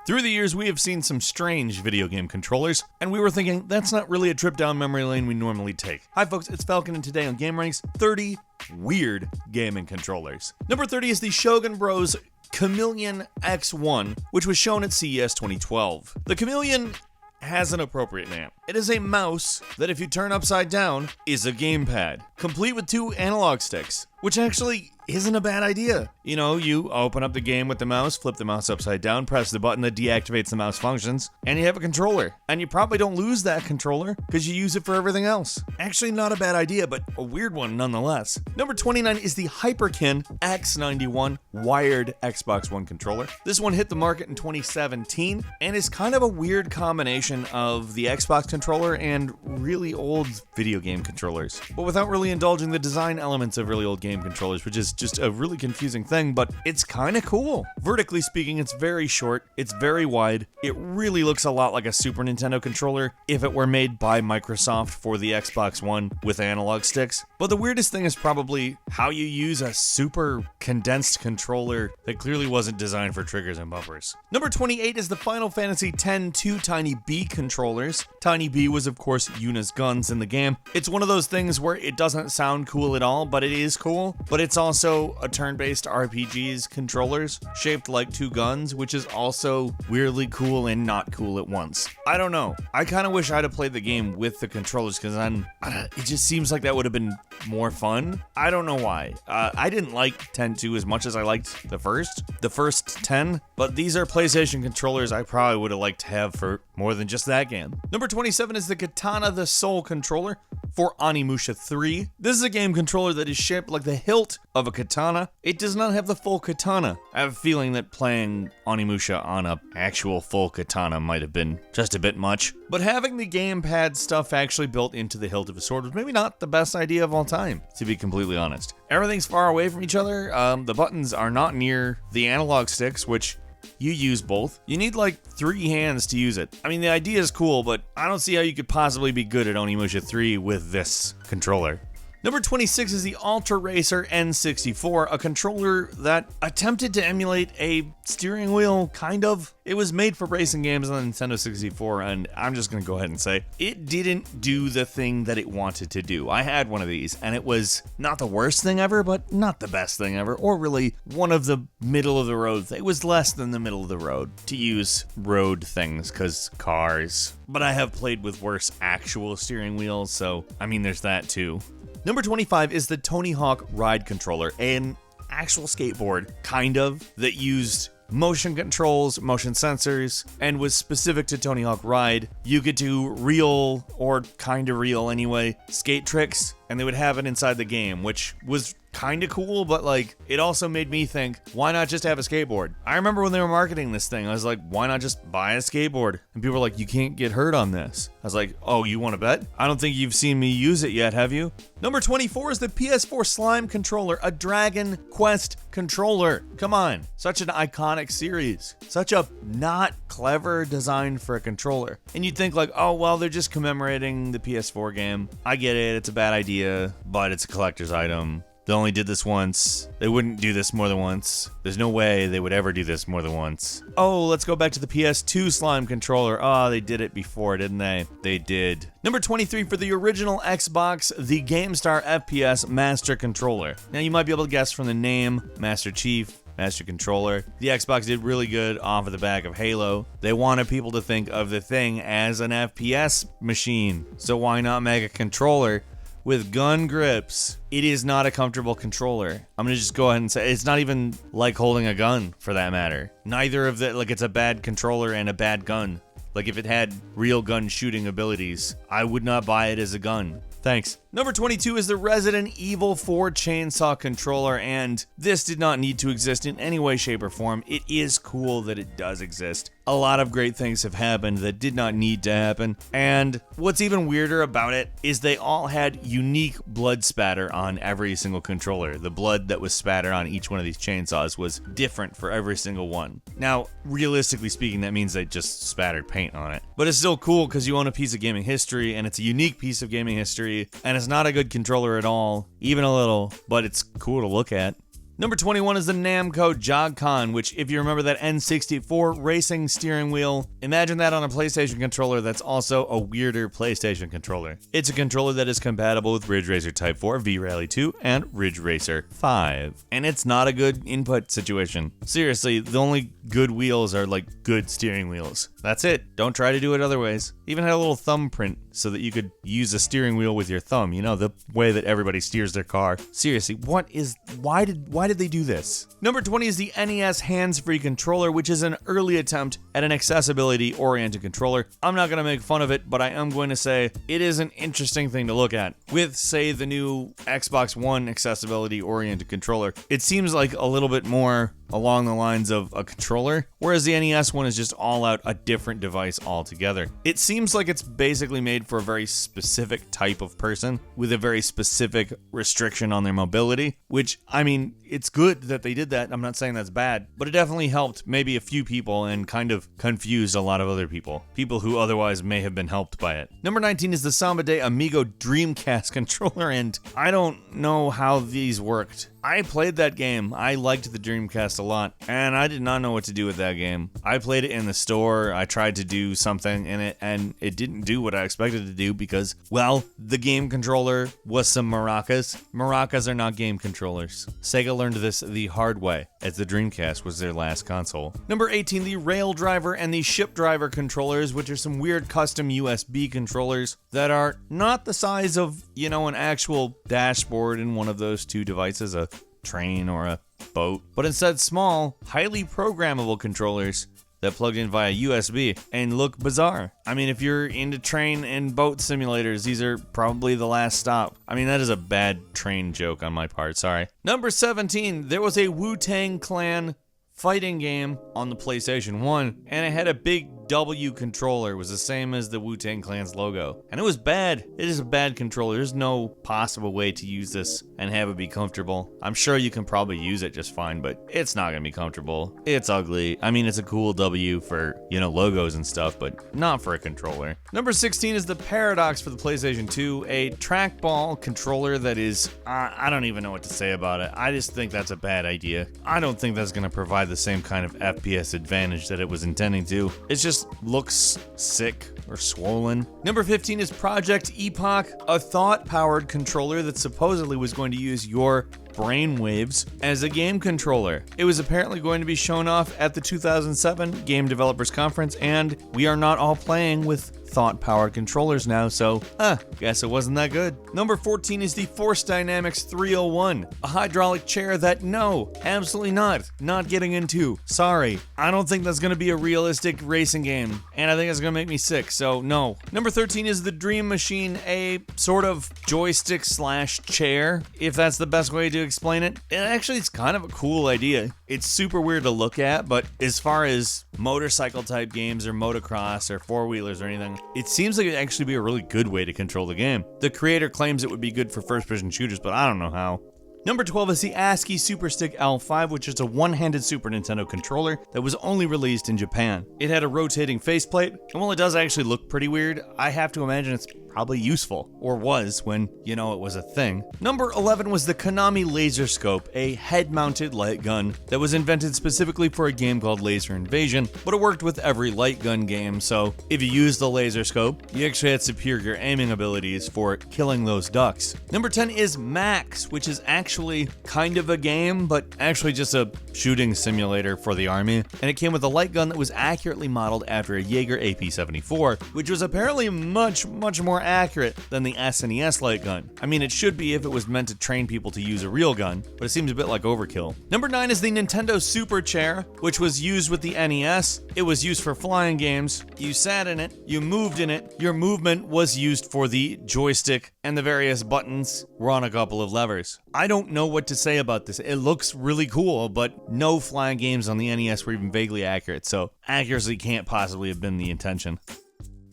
Through the years, we have seen some strange video game controllers, and we were thinking, that's not really a trip down memory lane we normally take. Hi folks, it's Falcon, and today on gameranx, 30 weird gaming controllers. Number 30 is the Shogun Bros Chameleon X1, which was shown at CES 2012. The Chameleon has an appropriate name. It is a mouse that, if you turn upside down, is a gamepad, complete with 2 analog sticks, which actually isn't a bad idea. You know, you open up the game with the mouse, flip the mouse upside down, press the button that deactivates the mouse functions, and you have a controller. And you probably don't lose that controller because you use it for everything else. Actually not a bad idea, but a weird one nonetheless. Number 29 is the Ken X91 wired Xbox One controller. This one hit the market in 2017 and is kind of a weird combination of the Xbox controller and really old video game controllers, but without really indulging the design elements of really old game controllers, which is just a really confusing thing, but it's kind of cool. Vertically speaking, it's very short, it's very wide, it really looks a lot like a Super Nintendo controller if it were made by Microsoft for the Xbox One with analog sticks. But the weirdest thing is probably how you use a super condensed controller that clearly wasn't designed for triggers and bumpers. Number 28 is the Final Fantasy X 2 Tiny B controllers. Tiny B was of course Yuna's guns in the game. It's one of those things where it doesn't sound cool at all, but it is cool. But it's also a turn-based RPG's controllers shaped like 2 guns, which is also weirdly cool and not cool at once. I don't know. I kind of wish I'd have played the game with the controllers because it just seems like that would have been more fun. I don't know why. I didn't like 10-2 as much as I liked the first 10, but these are PlayStation controllers I probably would have liked to have for more than just that game. Number 27 is the Katana the Soul controller for Onimusha 3. This is a game controller that is shaped like the hilt of a katana. It does not have the full katana. I have a feeling that playing Onimusha on an actual full katana might have been just a bit much, but having the gamepad stuff actually built into the hilt of a sword was maybe not the best idea of all time, to be completely honest. Everything's far away from each other. The buttons are not near the analog sticks, which you use both. You need like 3 hands to use it. I mean, the idea is cool, but I don't see how you could possibly be good at Onimusha 3 with this controller. Number 26 is the Ultra Racer N64, a controller that attempted to emulate a steering wheel, kind of. It was made for racing games on the Nintendo 64, and I'm just gonna go ahead and say, it didn't do the thing that it wanted to do. I had one of these, and it was not the worst thing ever, but not the best thing ever, or really one of the middle of the road. It was less than the middle of the road, to use road things, because cars. But I have played with worse actual steering wheels, so, I mean, there's that too. Number 25 is the Tony Hawk Ride controller, an actual skateboard, kind of, that used motion controls, motion sensors, and was specific to Tony Hawk Ride. You could do real, or kind of real anyway, skate tricks, and they would have it inside the game, which was kind of cool, but like, it also made me think, why not just have a skateboard? I remember when they were marketing this thing, I was like, why not just buy a skateboard? And people were like, you can't get hurt on this. I was like, oh, you want to bet? I don't think you've seen me use it yet, have you? Number 24 is the PS4 Slime controller, a Dragon Quest controller. Come on, such an iconic series. Such a not clever design for a controller. And you'd think like, oh, well, they're just commemorating the PS4 game. I get it, it's a bad idea, but it's a collector's item. They only did this once. They wouldn't do this more than once. There's no way they would ever do this more than once. Oh, let's go back to the PS2 Slime controller. Oh, they did it before, didn't they? They did. Number 23 for the original Xbox, the GameStar FPS Master Controller. Now, you might be able to guess from the name, Master Chief, Master Controller. The Xbox did really good off of the back of Halo. They wanted people to think of the thing as an FPS machine. So why not make a controller with gun grips? It is not a comfortable controller. I'm gonna just go ahead and say it's not even like holding a gun, for that matter. Neither of the, like, it's a bad controller and a bad gun. Like, if it had real gun shooting abilities, I would not buy it as a gun. Thanks. Number 22 is the Resident Evil 4 chainsaw controller, and this did not need to exist in any way, shape, or form. It is cool that it does exist. A lot of great things have happened that did not need to happen, and what's even weirder about it is they all had unique blood spatter on every single controller. The blood that was spattered on each one of these chainsaws was different for every single one. Now, realistically speaking, that means they just spattered paint on it. But it's still cool because you own a piece of gaming history, and it's a unique piece of gaming history, and it's not a good controller at all, even a little, but it's cool to look at. Number 21 is the Namco Jog Kon, which, if you remember that N64 racing steering wheel, imagine that on a PlayStation controller that's also a weirder PlayStation controller. It's a controller that is compatible with Ridge Racer Type 4, V-Rally 2, and Ridge Racer 5. And it's not a good input situation. Seriously, the only good wheels are like good steering wheels. That's it. Don't try to do it other ways. Even had a little thumbprint so that you could use a steering wheel with your thumb. You know, the way that everybody steers their car. Seriously, why did they do this? Number 20 is the NES HandsFree controller, which is an early attempt at an accessibility-oriented controller. I'm not going to make fun of it, but I am going to say it is an interesting thing to look at. With, say, the new Xbox One accessibility-oriented controller, it seems like a little bit more along the lines of a controller, whereas the NES one is just all out a different device altogether. It seems like it's basically made for a very specific type of person with a very specific restriction on their mobility, which, I mean, it's good that they did that. I'm not saying that's bad, but it definitely helped maybe a few people and kind of confused a lot of other people who otherwise may have been helped by it. Number 19 is the Samba de Amigo Dreamcast controller, and I don't know how these worked. I played that game. I liked the Dreamcast a lot, and I did not know what to do with that game. I played it in the store. I tried to do something in it, and it didn't do what I expected it to do because, well, the game controller was some maracas. Maracas are not game controllers. Sega learned this the hard way, as the Dreamcast was their last console. Number 18, the Rail Driver and the Ship Driver controllers, which are some weird custom USB controllers that are not the size of, you know, an actual dashboard in one of those two devices, a train or a boat, but instead small, highly programmable controllers that plug in via USB and look bizarre. I mean, if you're into train and boat simulators, these are probably the last stop. I mean, that is a bad train joke on my part, sorry. Number 17, there was a Wu-Tang Clan fighting game on the PlayStation 1, and it had a big W controller. It was the same as the Wu-Tang Clan's logo. And it was bad. It is a bad controller. There's no possible way to use this and have it be comfortable. I'm sure you can probably use it just fine, but it's not gonna be comfortable. It's ugly. I mean, it's a cool W for, you know, logos and stuff, but not for a controller. Number 16 is the Paradox for the PlayStation 2, a trackball controller that is, I don't even know what to say about it. I just think that's a bad idea. I don't think that's gonna provide the same kind of FPS advantage that it was intending to. It just looks sick or swollen. Number 15 is Project Epoch, a thought-powered controller that supposedly was going to use your brainwaves as a game controller. It was apparently going to be shown off at the 2007 Game Developers Conference, and we are not all playing with thought-powered controllers now, so, guess it wasn't that good. Number 14 is the Force Dynamics 301, a hydraulic chair that, no, absolutely not getting into. Sorry, I don't think that's gonna be a realistic racing game, and I think it's gonna make me sick, so no. Number 13 is the Dream Machine, a sort of joystick slash chair, if that's the best way to explain it. And actually, it's kind of a cool idea. It's super weird to look at, but as far as motorcycle type games or motocross or four-wheelers or anything, it seems like it'd actually be a really good way to control the game. The creator claims it would be good for first-person shooters, but I don't know how. Number 12 is the ASCII Superstick Al5, which is a one-handed Super Nintendo controller that was only released in Japan. It had a rotating faceplate, and while it does actually look pretty weird, I have to imagine it's probably useful, or was when, you know, it was a thing. Number 11 was the Konami Laser Scope, a head-mounted light gun that was invented specifically for a game called Laser Invasion, but it worked with every light gun game, so if you used the laser scope, you actually had superior aiming abilities for killing those ducks. Number 10 is Max, which is actually kind of a game, but actually just a shooting simulator for the army, and it came with a light gun that was accurately modeled after a Jaeger AP-74, which was apparently much more accurate than the SNES light gun. I mean, it should be if it was meant to train people to use a real gun, but it seems a bit like overkill. Number 9 is the Nintendo Super Chair, which was used with the NES. It was used for flying games. You sat in it, you moved in it, your movement was used for the joystick, and the various buttons were on a couple of levers. I don't know what to say about this. It looks really cool, but no flying games on the NES were even vaguely accurate, so accuracy can't possibly have been the intention.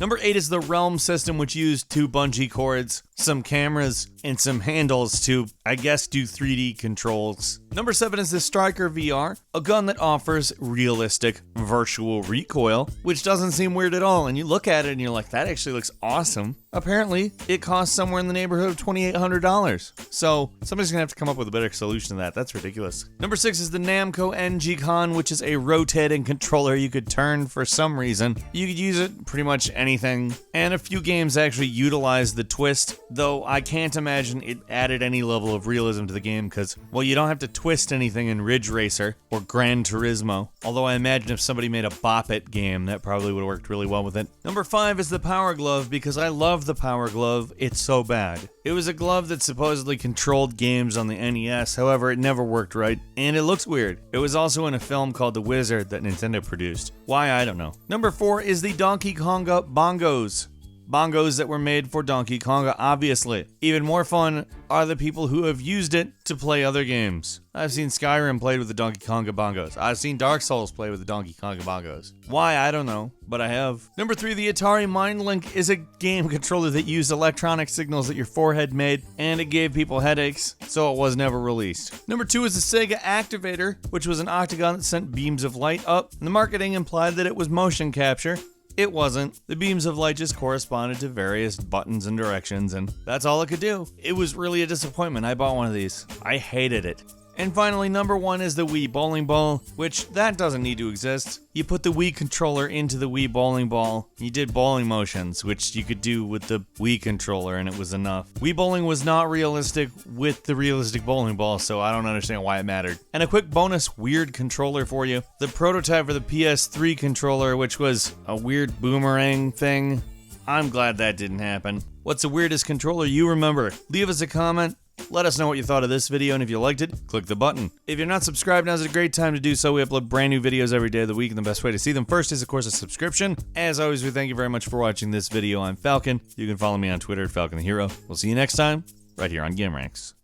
Number 8 is the Realm system, which used two bungee cords some cameras, and some handles to, I guess, do 3D controls. Number 7 is the Stryker VR, a gun that offers realistic virtual recoil, which doesn't seem weird at all, and you look at it and you're like, that actually looks awesome. Apparently, it costs somewhere in the neighborhood of $2,800. So, somebody's gonna have to come up with a better solution to that. That's ridiculous. Number 6 is the Namco NGCON, which is a rotating controller you could turn for some reason. You could use it pretty much anything, and a few games actually utilize the twist, though I can't imagine it added any level of realism to the game because, well, you don't have to twist anything in Ridge Racer or Gran Turismo, although I imagine if somebody made a Bop It game, that probably would have worked really well with it. Number 5 is the Power Glove, because I love the Power Glove, it's so bad. It was a glove that supposedly controlled games on the NES, however, it never worked right, and it looks weird. It was also in a film called The Wizard that Nintendo produced. Why, I don't know. Number 4 is the Donkey Konga Bongos. Bongos that were made for Donkey Konga, obviously. Even more fun are the people who have used it to play other games. I've seen Skyrim played with the Donkey Konga Bongos. I've seen Dark Souls play with the Donkey Konga Bongos. Why, I don't know, but I have. Number 3, the Atari Mindlink is a game controller that used electronic signals that your forehead made, and it gave people headaches, so it was never released. Number 2 is the Sega Activator, which was an octagon that sent beams of light up. The marketing implied that it was motion capture. It wasn't. The beams of light just corresponded to various buttons and directions, and that's all it could do. It was really a disappointment. I bought one of these. I hated it. And finally, number 1 is the Wii Bowling Ball, which that doesn't need to exist. You put the Wii controller into the Wii Bowling Ball, you did bowling motions, which you could do with the Wii controller, and it was enough. Wii Bowling was not realistic with the realistic bowling ball, so I don't understand why it mattered. And a quick bonus weird controller for you. The prototype for the PS3 controller, which was a weird boomerang thing, I'm glad that didn't happen. What's the weirdest controller you remember? Leave us a comment. Let us know what you thought of this video, and if you liked it, click the button. If you're not subscribed, now's a great time to do so. We upload brand new videos every day of the week, and the best way to see them first is, of course, a subscription. As always, we thank you very much for watching this video. I'm Falcon. You can follow me on Twitter at Falcon the Hero. We'll see you next time, right here on gameranx.